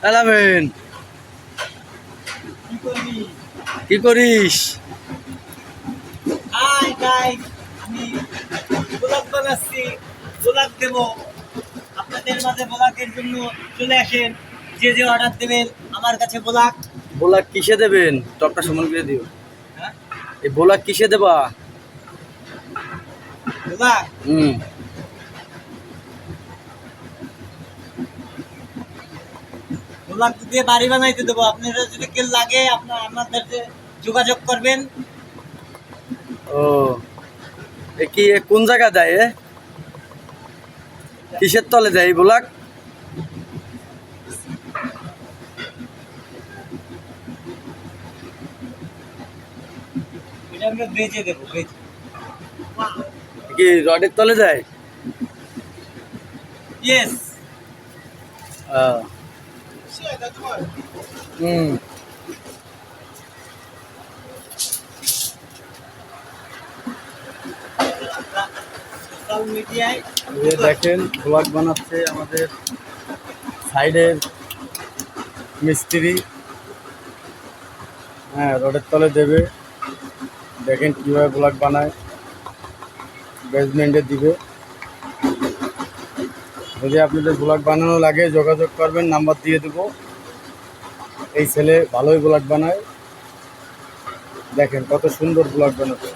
এলামেন, কি করিস? আমি ব্লগ বানাচ্ছি, ব্লগ দেবো আপনাদের মাঝে। ব্লগের জন্য চলে আসেন, যে যে অর্ডার দেবেন আমার কাছে ব্লগ। বোলা কিসে দেবেন? টপটা সমান করে দিও। হ্যাঁ, এই বোলা কিসে দেবা? ব্লগ হুম, ব্লগ দিয়ে বাড়ি বানাইতে দেবো। আপনারা যদি কেউ লাগে আমাদের যোগাযোগ করবেন। ও কোন জায়গা দেয়? কিসের তলে দেয় এই বোলাক? এটা আমরা বেচে দেবো, বেচে। কি রডের তলে দেয়? ইয়েস। হুম, সোশ্যাল মিডিয়ায় দেখেন ব্লগ বানাচ্ছে আমাদের সাইডের মিস্ত্রি। হ্যাঁ, রডের তলে দেবে। দেখেন কীভাবে ব্লগ বানায়, বেসমেন্টে দিবে। যদি আপনাদের ব্লগ বানানো লাগে যোগাযোগ করবেন, নাম্বার দিয়ে দেবো। এই ছেলে ভালোই ব্লগ বানায়, দেখেন কত সুন্দর ব্লগ বানাতে।